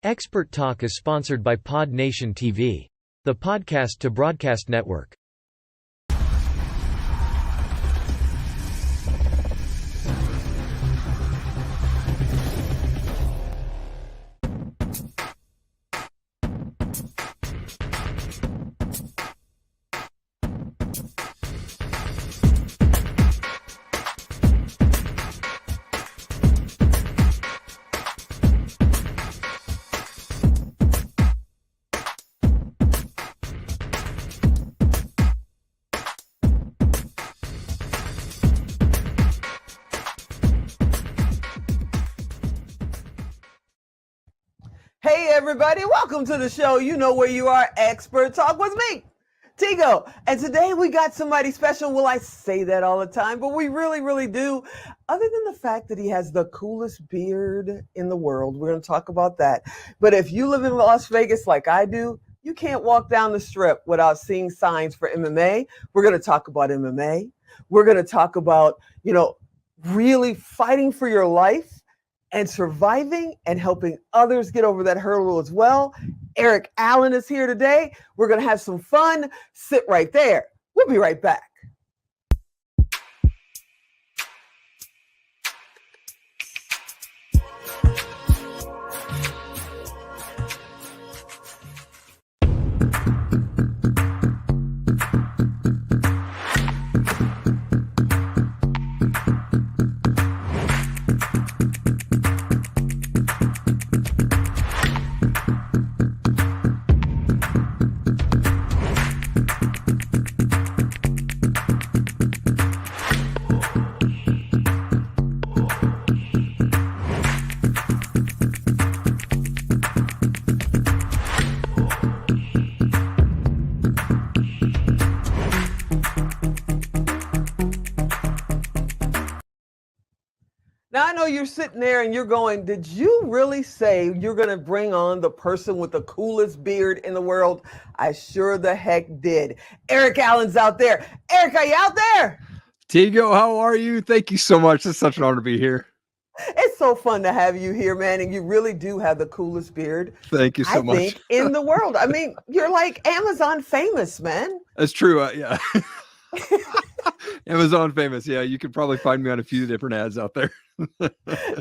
Expert Talk is sponsored by Pod Nation TV, the podcast to broadcast network. Hey everybody, welcome to the show. You know where you are, Expert Talk with me, Tigo. And today we got somebody special. Well, I say that all the time, but we really do. Other than the fact that he has the coolest beard in the world, we're going to talk about that. But if you live in Las Vegas like I do, you can't walk down the strip without seeing signs for MMA. We're going to talk about MMA. We're going to talk about, really fighting for your life and surviving and helping others get over that hurdle as well. Erik Allen is here today. We're going to have some fun. Sit right there. We'll be right back. Now, I know you're sitting there and you're going, did you really say you're going to bring on the person with the coolest beard in the world? I sure the heck did. Erik Allen's out there. Erik, are you out there? Tigo, how are you? Thank you so much. It's such an honor to be here. It's so fun to have you here, man. And you really do have the coolest beard. Thank you so much. I think in the world. I mean, you're like Amazon famous, man. That's true. Yeah. Amazon famous. Yeah. You could probably find me on a few different ads out there.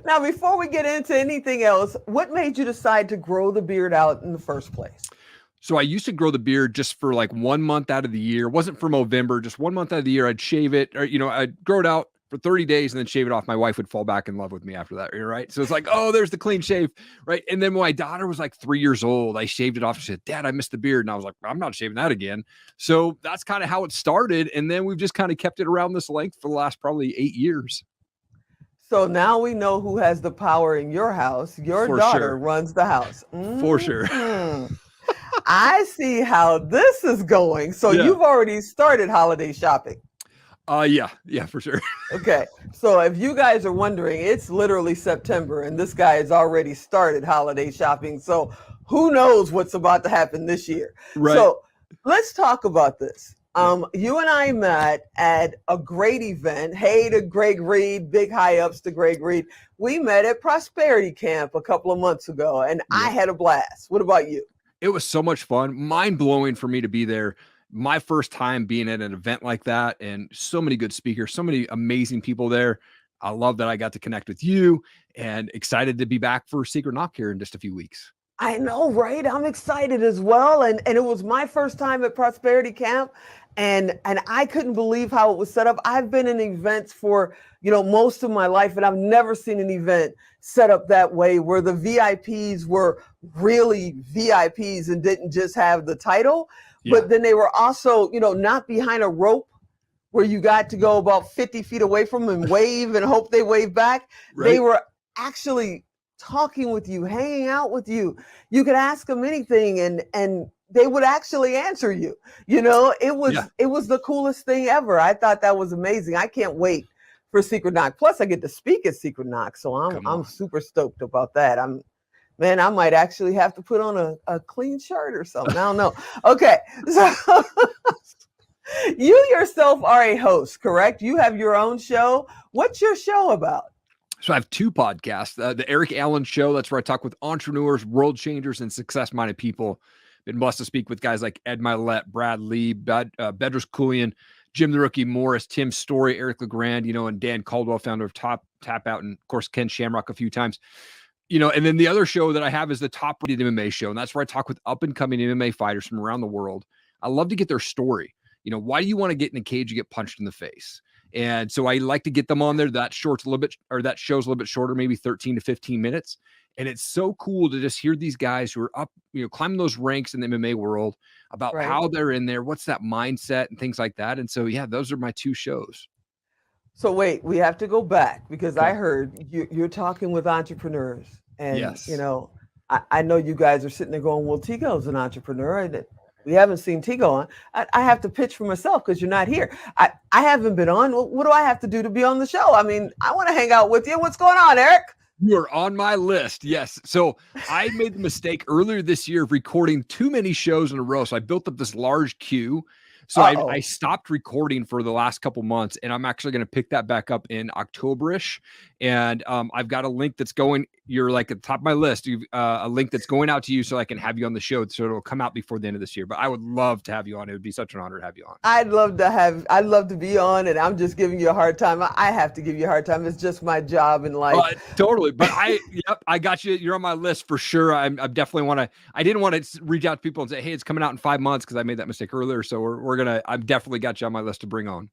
Now, before we get into anything else, what made you decide to grow the beard out in the first place? So I used to grow the beard just for like 1 month out of the year. It wasn't for Movember, just 1 month out of the year. I'd shave it, or, I'd grow it out for 30 days and then shave it off. My wife would fall back in love with me after that. Right. So it's like, oh, there's the clean shave. Right. And then when my daughter was like 3 years old, I shaved it off. She said, Dad, I missed the beard. And I was like, I'm not shaving that again. So that's kind of how it started. And then we've just kind of kept it around this length for the last probably 8 years. So now we know who has the power in your house. Your daughter runs the house. For sure. I see how this is going. So you've already started holiday shopping. Yeah, for sure. Okay. So if you guys are wondering, it's literally September and this guy has already started holiday shopping. So who knows what's about to happen this year. Right. So let's talk about this. You and I met at a great event. Hey to Greg Reed, big high ups to Greg Reed. We met at Prosperity Camp a couple of months ago and I had a blast. What about you? It was so much fun, mind blowing for me to be there. My first time being at an event like that, and so many good speakers, so many amazing people there. I love that I got to connect with you and excited to be back for Secret Knock here in just a few weeks. I know, right? I'm excited as well. And it was my first time at Prosperity Camp. And I couldn't believe how it was set up. I've been in events for, most of my life, and I've never seen an event set up that way where the VIPs were really VIPs and didn't just have the title, but then they were also, not behind a rope where you got to go about 50 feet away from them and wave and hope they wave back. Right. They were actually talking with you, hanging out with you. You could ask them anything and they would actually answer you. It was the coolest thing ever. I thought that was amazing. I can't wait for Secret Knock. Plus I get to speak at Secret Knock. So I'm super stoked about that. I might actually have to put on a clean shirt or something. I don't know. Okay. So you yourself are a host, correct? You have your own show. What's your show about? So I have two podcasts, the Erik Allen Show. That's where I talk with entrepreneurs, world changers, and success-minded people. Been blessed to speak with guys like Ed Milet, Brad Lee, Bedros Koulian, Jim the Rookie Morris, Tim Story, Eric LeGrand, and Dan Caldwell, founder of Tap Out, and of course, Ken Shamrock a few times. And then the other show that I have is the Top Rated MMA Show. And that's where I talk with up-and-coming MMA fighters from around the world. I love to get their story. Why do you want to get in a cage and get punched in the face? And so I like to get them on there. That show's a little bit shorter, maybe 13 to 15 minutes. And it's so cool to just hear these guys who are up, climbing those ranks in the MMA world about how they're in there, what's that mindset and things like that. And so, yeah, those are my two shows. So wait, we have to go back because I heard you're talking with entrepreneurs, and yes. I know you guys are sitting there going, well, Tigo's an entrepreneur, and we haven't seen Tigo on. I have to pitch for myself because you're not here. I haven't been on. What do I have to do to be on the show? I mean, I want to hang out with you. What's going on, Erik? You are on my list. Yes. So I made the mistake earlier this year of recording too many shows in a row. So I built up this large queue. So I stopped recording for the last couple months, and I'm actually going to pick that back up in October-ish. And I've got a link that's going, you're like at the top of my list, a link that's going out to you so I can have you on the show. So it'll come out before the end of this year, but I would love to have you on. It would be such an honor to have you on. I'd love to be on, and I'm just giving you a hard time. I have to give you a hard time. It's just my job in life. Totally. But I got you. You're on my list for sure. I definitely I didn't want to reach out to people and say, hey, it's coming out in 5 months, because I made that mistake earlier. So I've definitely got you on my list to bring on.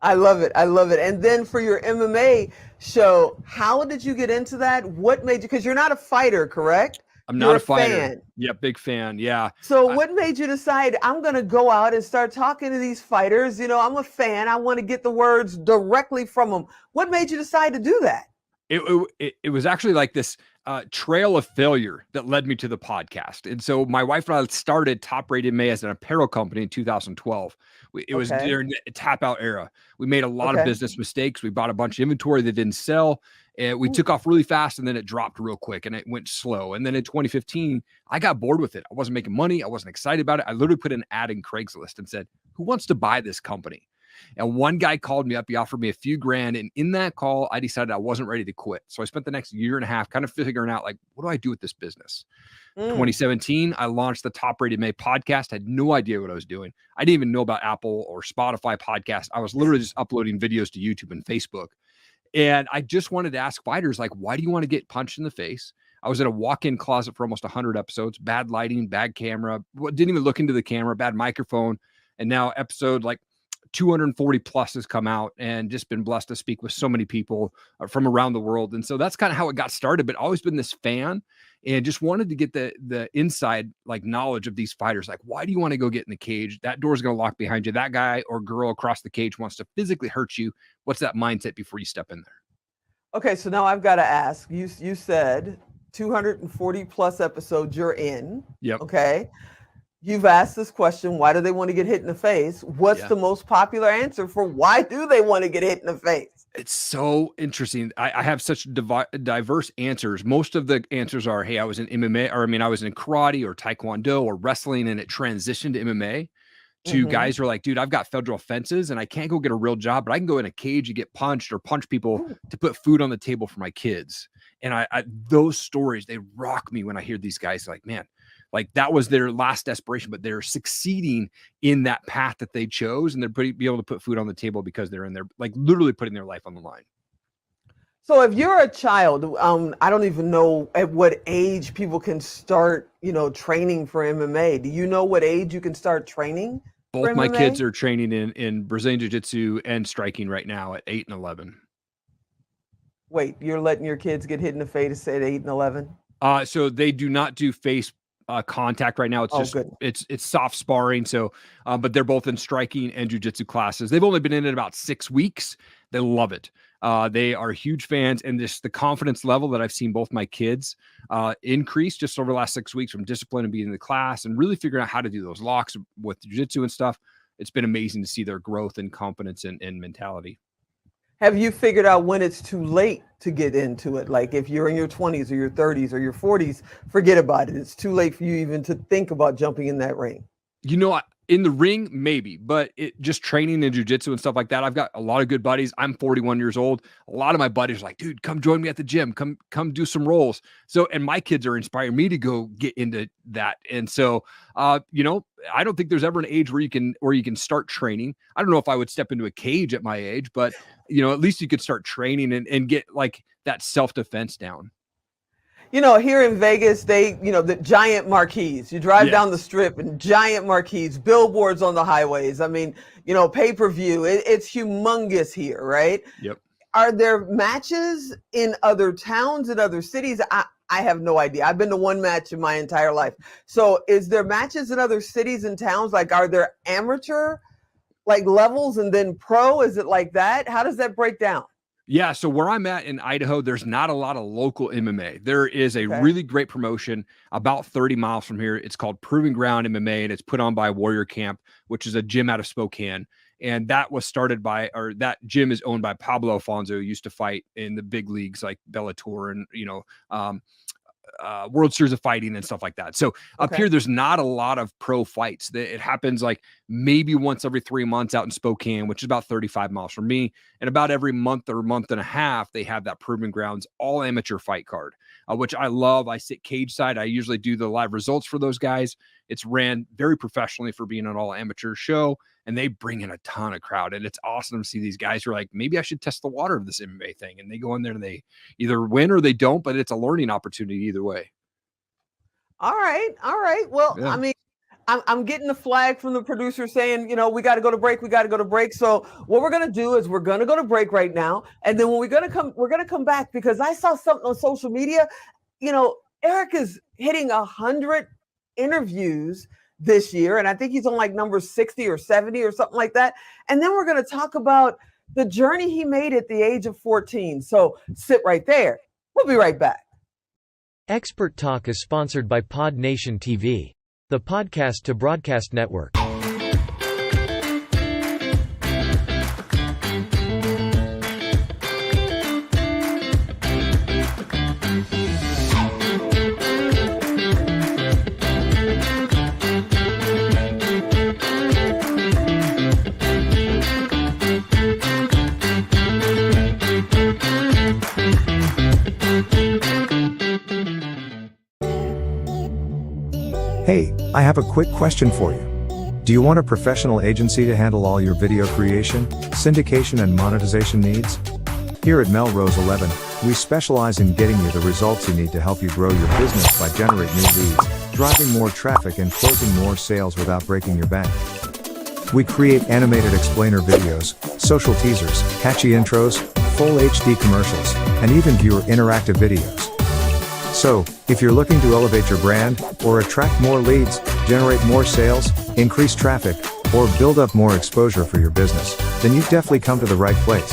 I love it. And then for your MMA show, how did you get into that? What made you, because you're not a fighter, correct? I'm not a fighter. Fan. Yeah, big fan. Yeah. So what made you decide, I'm going to go out and start talking to these fighters? I'm a fan. I want to get the words directly from them. What made you decide to do that? It was actually like this trail of failure that led me to the podcast. And so my wife and I started Top Rated MMA as an apparel company in 2012. It was during the Tap Out era. We made a lot of business mistakes. We bought a bunch of inventory that didn't sell. And we took off really fast, and then it dropped real quick, and it went slow. And then in 2015, I got bored with it. I wasn't making money. I wasn't excited about it. I literally put an ad in Craigslist and said, who wants to buy this company? And one guy called me up. He offered me a few grand. And in that call, I decided I wasn't ready to quit. So I spent the next year and a half kind of figuring out, like, what do I do with this business? 2017, I launched the Top Rated MMA podcast. I had no idea what I was doing. I didn't even know about Apple or Spotify podcasts. I was literally just uploading videos to YouTube and Facebook. And I just wanted to ask fighters, like, why do you want to get punched in the face? I was in a walk-in closet for almost 100 episodes, bad lighting, bad camera, didn't even look into the camera, bad microphone. And now episode like 240 plus has come out, and just been blessed to speak with so many people from around the world. And so that's kind of how it got started, but always been this fan and just wanted to get the inside like knowledge of these fighters. Like, why do you want to go get in the cage? That door's going to lock behind you. That guy or girl across the cage wants to physically hurt you. What's that mindset before you step in there? Okay. So now I've got to ask you, you said 240 plus episodes you're in. Yep. Okay. You've asked this question, why do they want to get hit in the face? What's the most popular answer for why do they want to get hit in the face? It's so interesting. I have such diverse answers. Most of the answers are, hey, I was in MMA, or I was in karate or taekwondo or wrestling, and it transitioned to MMA. To guys who are like, dude, I've got federal offenses and I can't go get a real job, but I can go in a cage and get punched or punch people to put food on the table for my kids. And I those stories, they rock me when I hear these guys like, man, like that was their last desperation, but they're succeeding in that path that they chose, and they're be able to put food on the table because they're in there, like literally putting their life on the line. So if you're a child, I don't even know at what age people can start, training for MMA. Do you know what age you can start training? Both my kids are training in Brazilian Jiu-Jitsu and striking right now at 8 and 11. Wait, you're letting your kids get hit in the face at 8 and 11? So they do not do face contact right now. It's just it's soft sparring. So, but they're both in striking and jiu-jitsu classes. They've only been in it about 6 weeks. They love it. They are huge fans, and the confidence level that I've seen both my kids increase just over the last 6 weeks from discipline and being in the class and really figuring out how to do those locks with jiu-jitsu and stuff. It's been amazing to see their growth and confidence and mentality. Have you figured out when it's too late to get into it? Like if you're in your 20s or your 30s or your 40s, forget about it. It's too late for you even to think about jumping in that ring. In the ring, maybe, but it just training in jujitsu and stuff like that. I've got a lot of good buddies. I'm 41 years old. A lot of my buddies are like, dude, come join me at the gym. Come do some rolls. So, and my kids are inspiring me to go get into that. And so, you know, I don't think there's ever an age where you can start training. I don't know if I would step into a cage at my age, but you know, at least you could start training and get like that self-defense down. You know, here in Vegas, the giant marquees. You drive down the strip and giant marquees, billboards on the highways. I mean, you know, pay-per-view. It's humongous here, right? Yep. Are there matches in other towns, in other cities? I have no idea. I've been to one match in my entire life. So is there matches in other cities and towns? Like, are there amateur like levels and then pro? Is it like that? How does that break down? Yeah, so where I'm at in Idaho, there's not a lot of local MMA. There is a really great promotion about 30 miles from here. It's called Proving Ground MMA, and it's put on by Warrior Camp, which is a gym out of Spokane. And that was started by, or that gym is owned by Pablo Alfonso, who used to fight in the big leagues like Bellator and, you know, World Series of Fighting and stuff like that. So up here, there's not a lot of pro fights. It happens like maybe once every 3 months out in Spokane, which is about 35 miles from me. And about every month or month and a half, they have that Proving Grounds all amateur fight card, which I love. I sit cage side. I usually do the live results for those guys. It's ran very professionally for being an all amateur show, and they bring in a ton of crowd. And it's awesome to see these guys who are like, maybe I should test the water of this MMA thing. And they go in there and they either win or they don't, but it's a learning opportunity either way. All right. All right. Well, I mean, I'm getting the flag from the producer saying, you know, we got to go to break. We got to go to break. So what we're going to do is we're going to go to break right now. And then when we're going to come back, because I saw something on social media. You know, Erik is hitting 100 interviews this year. And I think he's on like number 60 or 70 or something like that. And then we're going to talk about the journey he made at the age of 14. So sit right there. We'll be right back. Expert Talk is sponsored by Pod Nation TV, the podcast to broadcast network. Hey, I have a quick question for you. Do you want a professional agency to handle all your video creation, syndication, and monetization needs? Here at Melrose 11, we specialize in getting you the results you need to help you grow your business by generating new leads, driving more traffic, and closing more sales without breaking your bank. We create animated explainer videos, social teasers, catchy intros, full HD commercials, and even viewer interactive videos. So, if you're looking to elevate your brand, or attract more leads, generate more sales, increase traffic, or build up more exposure for your business, then you've definitely come to the right place.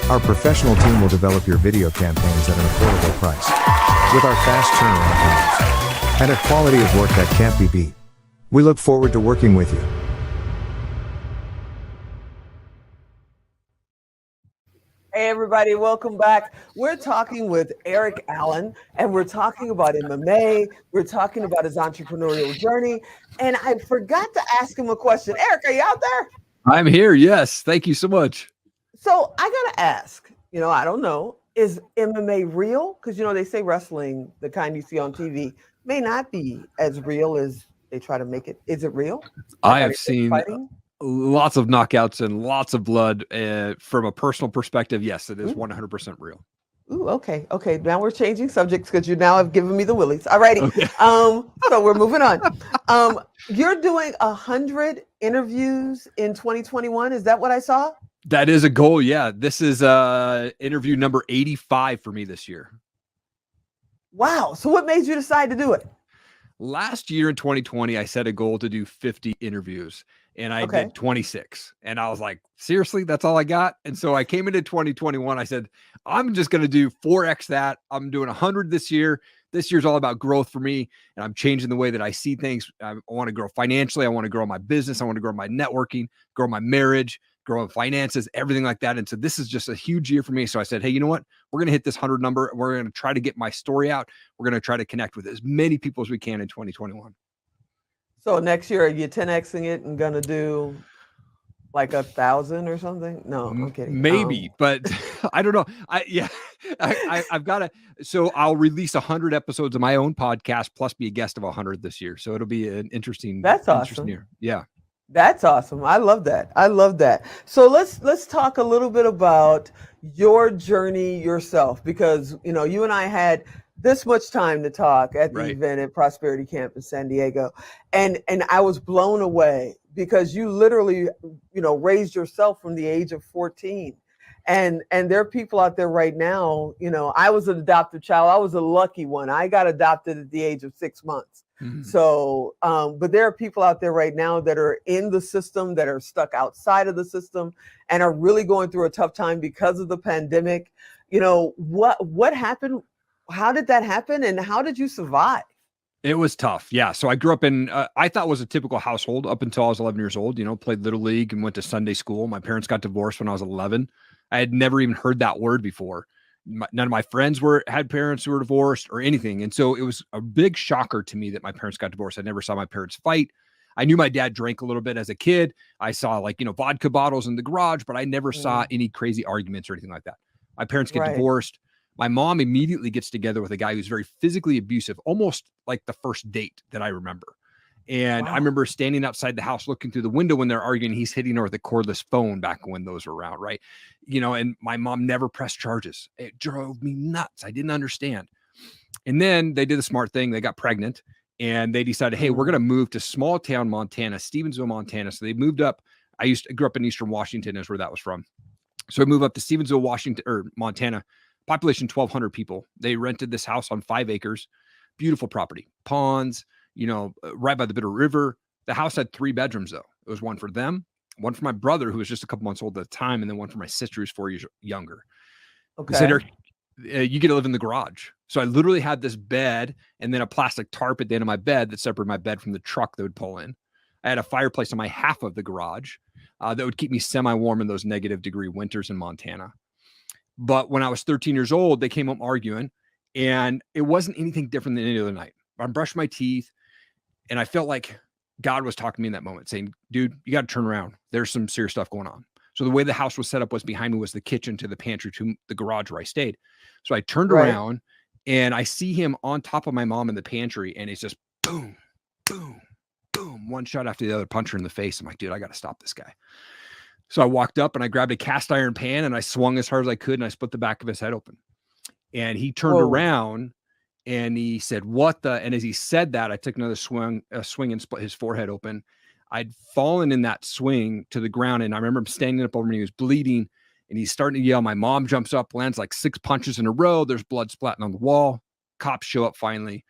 Our professional team will develop your video campaigns at an affordable price, with our fast turnaround times, and a quality of work that can't be beat. We look forward to working with you. Hey everybody, welcome back. We're talking with Erik Allen, and we're talking about MMA. We're talking about his entrepreneurial journey. And I forgot to ask him a question. Erik, are you out there? I'm here. Yes. Thank you so much. So I got to ask, you know, I don't know, is MMA real? Because, you know, they say wrestling, the kind you see on TV, may not be as real as they try to make it. Is it real? I have seen lots of knockouts and lots of blood. From a personal perspective, yes, it is 100% real. Ooh, okay. Okay. Now we're changing subjects because you now have given me the willies. All righty. Okay. Hold on, we're moving on. You're doing 100 interviews in 2021. Is that what I saw? That is a goal. Yeah. This is interview number 85 for me this year. Wow. So what made you decide to do it? Last year in 2020, I set a goal to do 50 interviews. And I did 26. And I was like, seriously, that's all I got? And so I came into 2021. I said, I'm just going to do 4x that. I'm doing 100 this year. This year's all about growth for me. And I'm changing the way that I see things. I want to grow financially. I want to grow my business. I want to grow my networking, grow my marriage, grow finances, everything like that. And so this is just a huge year for me. So I said, hey, you know what? We're going to hit this 100 number. We're going to try to get my story out. We're going to try to connect with as many people as we can in 2021. So next year, are you 10xing it and gonna do like 1,000 or something? No, I'm kidding. Maybe, but I don't know. I've got to. So I'll release 100 episodes of my own podcast, plus be a guest of 100 this year. So it'll be an interesting. That's interesting awesome. year. Yeah. That's awesome. I love that. I love that. So let's talk a little bit about your journey yourself, because you and I had this much time to talk at the Right. event at Prosperity Camp in San Diego, and I was blown away because you literally raised yourself from the age of 14. And there are people out there right now, I was an adopted child. I was a lucky one. I got adopted at the age of 6 months. So, but there are people out there right now that are in the system, that are stuck outside of the system, and are really going through a tough time because of the pandemic. What happened? How did that happen? And how did you survive? It was tough. Yeah. So I grew up in, I thought was a typical household up until I was 11 years old, played Little League and went to Sunday school. My parents got divorced when I was 11. I had never even heard that word before. None of my friends had parents who were divorced or anything. And so it was a big shocker to me that my parents got divorced. I never saw my parents fight. I knew my dad drank a little bit as a kid. I saw vodka bottles in the garage, but I never saw any crazy arguments or anything like that. My parents get divorced. My mom immediately gets together with a guy who's very physically abusive, almost like the first date that I remember. And I remember standing outside the house looking through the window when they're arguing. He's hitting her with a cordless phone back when those were around, right? And my mom never pressed charges. It drove me nuts. I didn't understand. And then they did the smart thing. They got pregnant and they decided, hey, we're going to move to small town Montana, Stevensville, Montana. So they moved up. I grew up in Eastern Washington, is where that was from. So I moved up to Stevensville, Washington, or Montana. Population 1,200 people. They rented this house on 5 acres, beautiful property, ponds, right by the Bitter River. The house had 3 bedrooms though. It was one for them, one for my brother, who was just a couple months old at the time, and then one for my sister, who's 4 years younger. Okay. They said, Erik, you get to live in the garage. So I literally had this bed and then a plastic tarp at the end of my bed that separated my bed from the truck that would pull in. I had a fireplace on my half of the garage that would keep me semi-warm in those -degree winters in Montana. But when I was 13 years old, they came home arguing, and it wasn't anything different than any other night. I brushed my teeth, and I felt like God was talking to me in that moment, saying, dude, you got to turn around. There's some serious stuff going on. So the way the house was set up was behind me was the kitchen to the pantry to the garage where I stayed. So I turned around, and I see him on top of my mom in the pantry, and it's just boom, boom, boom, one shot after the other, punch her in the face. I'm like, dude, I got to stop this guy. So I walked up and I grabbed a cast iron pan and I swung as hard as I could and I split the back of his head open. And he turned around and he said, what the? And as he said that, I took another swing and split his forehead open. I'd fallen in that swing to the ground. And I remember him standing up over me. He was bleeding and he's starting to yell. My mom jumps up, lands like 6 punches in a row. There's blood splatting on the wall. Cops show up finally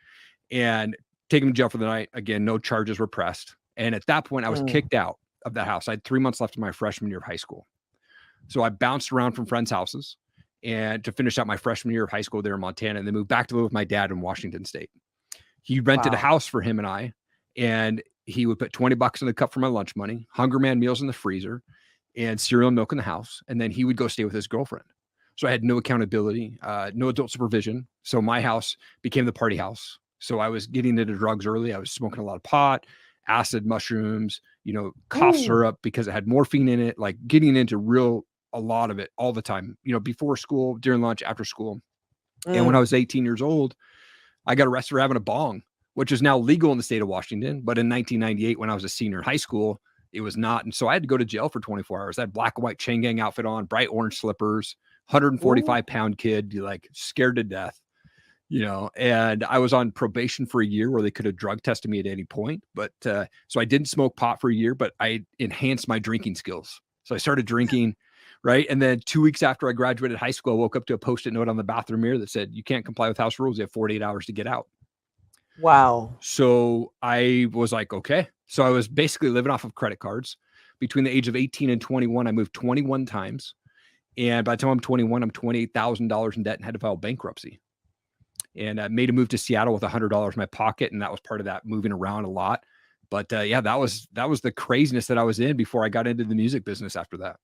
and take him to jail for the night. Again, no charges were pressed. And at that point I was kicked out of that house. I had 3 months left of my freshman year of high school. So I bounced around from friends' houses and to finish out my freshman year of high school there in Montana, and then moved back to live with my dad in Washington State. He rented a house for him and I, and he would put $20 in the cup for my lunch money, Hunger Man meals in the freezer, and cereal and milk in the house. And then he would go stay with his girlfriend. So I had no accountability, no adult supervision. So my house became the party house. So I was getting into drugs early. I was smoking a lot of pot, acid, mushrooms, cough syrup because it had morphine in it, like getting into a lot of it all the time, before school, during lunch, after school. And when I was 18 years old, I got arrested for having a bong, which is now legal in the state of Washington. But in 1998, when I was a senior in high school, it was not. And so I had to go to jail for 24 hours. I had black and white chain gang outfit on, bright orange slippers, 145-pound kid, like scared to death. And I was on probation for a year where they could have drug tested me at any point. But so I didn't smoke pot for a year, but I enhanced my drinking skills. So I started drinking, right? And then 2 weeks after I graduated high school, I woke up to a Post-it note on the bathroom mirror that said, you can't comply with house rules. You have 48 hours to get out. Wow. So I was like, okay. So I was basically living off of credit cards. Between the age of 18 and 21, I moved 21 times. And by the time I'm 21, I'm $28,000 in debt and had to file bankruptcy. And I made a move to Seattle with $100 in my pocket. And that was part of that moving around a lot. But yeah, that was the craziness that I was in before I got into the music business after that.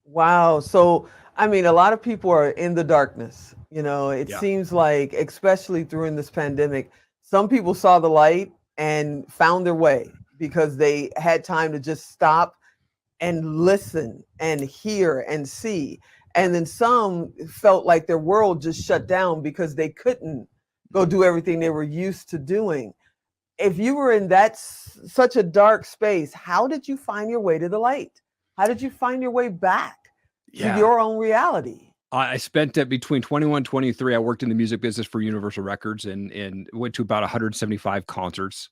Wow. So, I mean, a lot of people are in the darkness. It seems like, especially during this pandemic, some people saw the light and found their way because they had time to just stop and listen and hear and see. And then some felt like their world just shut down because they couldn't go do everything they were used to doing. If you were in that such a dark space, how did you find your way to the light? How did you find your way back to your own reality? I spent between 21 and 23. I worked in the music business for Universal Records and went to about 175 concerts.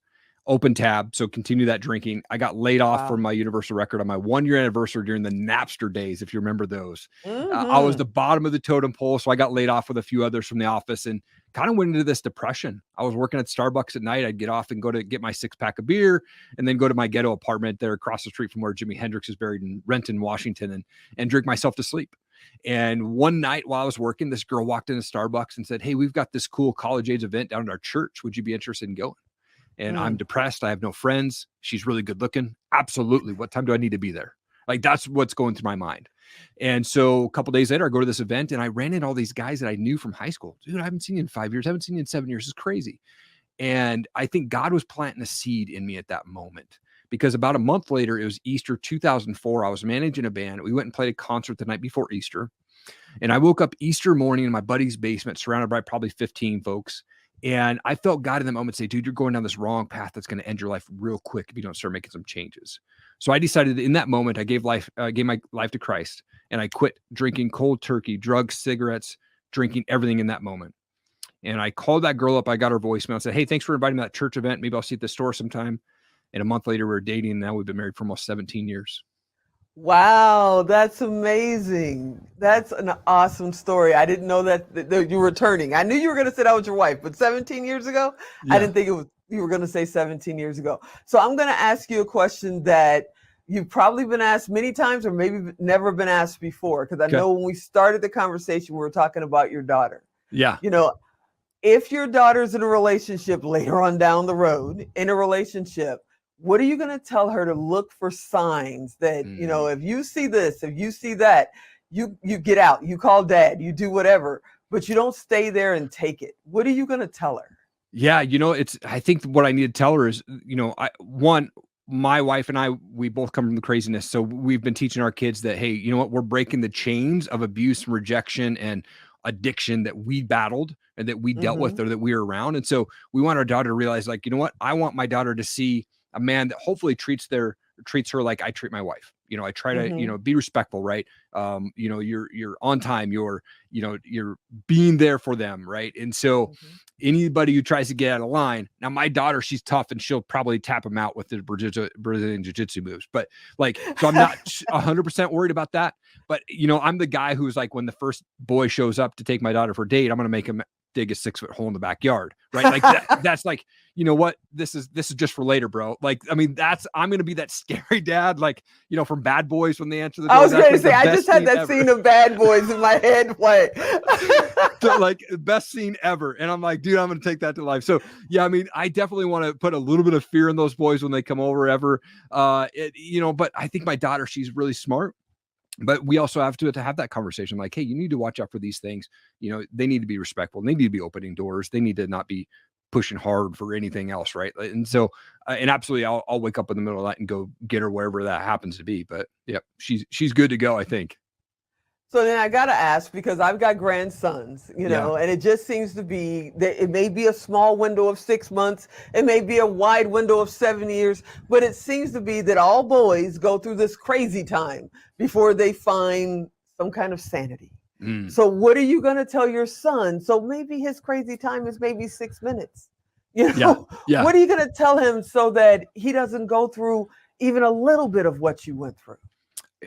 Open tab, so continue that drinking. I got laid off from my Universal record on my 1-year anniversary during the Napster days, if you remember those. I was the bottom of the totem pole, so I got laid off with a few others from the office and kind of went into this depression. I was working at Starbucks at night. I'd get off and go to get my 6-pack of beer and then go to my ghetto apartment there across the street from where Jimi Hendrix is buried in Renton, Washington, and drink myself to sleep. And one night while I was working, this girl walked into Starbucks and said, "Hey, we've got this cool college age event down at our church. Would you be interested in going?" And I'm depressed. I have no friends. She's really good looking. Absolutely. What time do I need to be there? Like, that's what's going through my mind. And so a couple days later, I go to this event and I ran into all these guys that I knew from high school. Dude, I haven't seen you in 5 years. I haven't seen you in 7 years. It's crazy. And I think God was planting a seed in me at that moment, because about a month later, it was Easter 2004. I was managing a band. We went and played a concert the night before Easter. And I woke up Easter morning in my buddy's basement, surrounded by probably 15 folks. And I felt God in that moment say, "Dude, you're going down this wrong path that's going to end your life real quick if you don't start making some changes." So I decided that in that moment, I gave my life to Christ, and I quit drinking cold turkey, drugs, cigarettes, drinking, everything in that moment. And I called that girl up. I got her voicemail and said, "Hey, thanks for inviting me to that church event. Maybe I'll see you at the store sometime." And a month later, we were dating, and now we've been married for almost 17 years. Wow, that's amazing. That's an awesome story. I didn't know that you were returning. I knew you were going to say that was your wife, but 17 years ago, I didn't think you were going to say 17 years ago. So I'm going to ask you a question that you've probably been asked many times or maybe never been asked before, because I know when we started the conversation, we were talking about your daughter. Yeah. You know, if your daughter's in a relationship later on down the road, in a relationship, what are you going to tell her to look for signs that, you know, if you see this, if you see that, you get out, you call dad, you do whatever, but you don't stay there and take it. What are you going to tell her? Yeah. You know, I think what I need to tell her is, you know, my wife and I, we both come from the craziness. So we've been teaching our kids that, hey, you know what, we're breaking the chains of abuse and rejection and addiction that we battled and that we dealt with or that we were around. And so we want our daughter to realize, like, you know what, I want my daughter to see a man that hopefully treats her like I treat my wife. You know, I try to, you know, be respectful, right? You know, you're on time, you're being there for them, right? And so anybody who tries to get out of line, now my daughter, she's tough and she'll probably tap him out with the Brazilian jiu-jitsu moves. But like, so I'm not 100% worried about that. But, you know, I'm the guy who's like, when the first boy shows up to take my daughter for a date, I'm going to make him dig a 6-foot hole in the backyard, right? Like that's like, you know what, this is just for later, bro. Like, I mean, I'm going to be that scary dad, like, you know, from Bad Boys when they answer the door. I was going to say, I just had that scene of Bad Boys in my head play. Like, best scene ever. And I'm like, dude, I'm going to take that to life. So yeah, I mean, I definitely want to put a little bit of fear in those boys when they come over ever. You know, but I think my daughter, she's really smart. But we also have to have that conversation, like, hey, you need to watch out for these things. You know, they need to be respectful. They need to be opening doors. They need to not be pushing hard for anything else, right? And so, and absolutely, I'll wake up in the middle of the night and go get her wherever that happens to be. But yeah, she's good to go, I think. So then I got to ask, because I've got grandsons, you know, and it just seems to be that it may be a small window of 6 months. It may be a wide window of 7 years, but it seems to be that all boys go through this crazy time before they find some kind of sanity. So what are you going to tell your son? So maybe his crazy time is maybe 6 minutes. You know, what are you going to tell him so that he doesn't go through even a little bit of what you went through?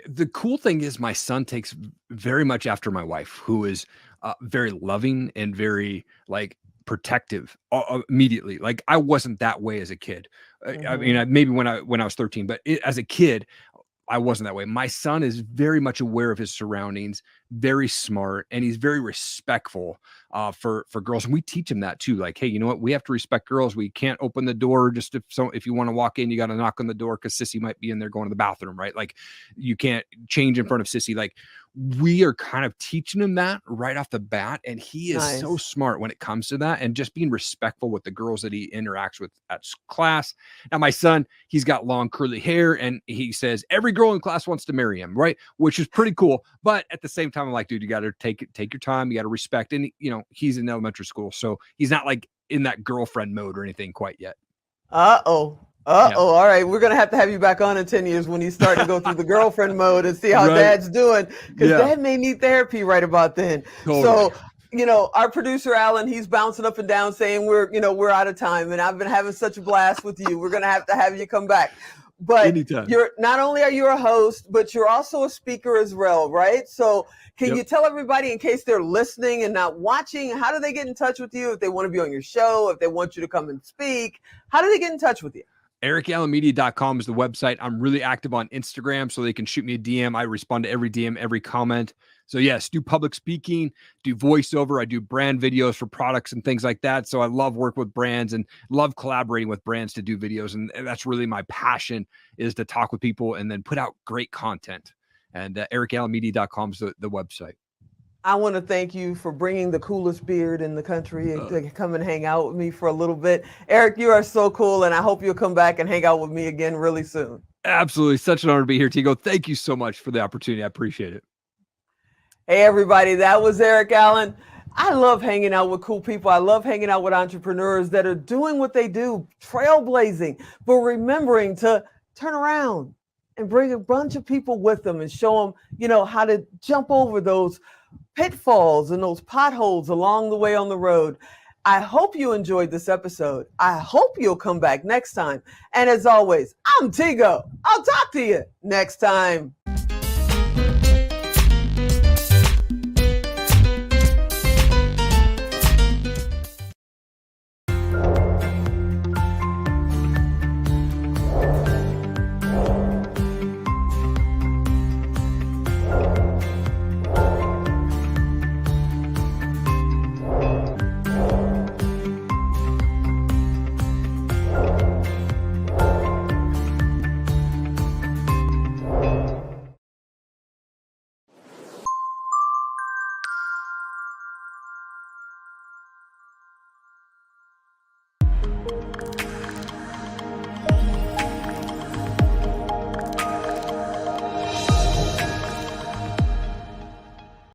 The cool thing is my son takes very much after my wife, who is very loving and very like protective immediately. Like, I wasn't that way as a kid. I mean, maybe when I was 13, but as a kid, I wasn't that way. My son is very much aware of his surroundings, very smart, and he's very respectful for girls. And we teach him that too. Like, hey, you know what? We have to respect girls. We can't open the door just if you want to walk in, you got to knock on the door because Sissy might be in there going to the bathroom, right? Like, you can't change in front of Sissy. Like, we are kind of teaching him that right off the bat, and he is so smart when it comes to that, and just being respectful with the girls that he interacts with at class. Now, my son, he's got long curly hair, and he says every girl in class wants to marry him, right? Which is pretty cool. But at the same time, I'm like, dude, you got to take your time. You got to respect. And you know, he's in elementary school, so he's not like in that girlfriend mode or anything quite yet. All right. We're going to have you back on in 10 years when you start to go through the girlfriend mode and see how dad's doing. Because dad may need therapy right about then. Totally. So, you know, our producer, Alan, he's bouncing up and down saying we're out of time. And I've been having such a blast with you. We're going to have you come back. But anytime. You're not only are you a host, but you're also a speaker as well, right? So can you tell everybody, in case they're listening and not watching, how do they get in touch with you if they want to be on your show, if they want you to come and speak? How do they get in touch with you? ErikAllenMedia.com is the website. I'm really active on Instagram, so they can shoot me a DM. I respond to every DM, every comment. So yes, do public speaking, do voiceover. I do brand videos for products and things like that. So I love working with brands and love collaborating with brands to do videos. And that's really my passion, is to talk with people and then put out great content. And ErikAllenMedia.com is the website. I want to thank you for bringing the coolest beard in the country and to come and hang out with me for a little bit. Erik, you are so cool, and I hope you'll come back and hang out with me again really soon. Absolutely. Such an honor to be here, Tigo. Thank you so much for the opportunity. I appreciate it. Hey, everybody. That was Erik Allen. I love hanging out with cool people. I love hanging out with entrepreneurs that are doing what they do, trailblazing, but remembering to turn around and bring a bunch of people with them and show them, you know, how to jump over those pitfalls and those potholes along the way on the road. I hope you enjoyed this episode. I hope you'll come back next time. And as always, I'm Tigo. I'll talk to you next time.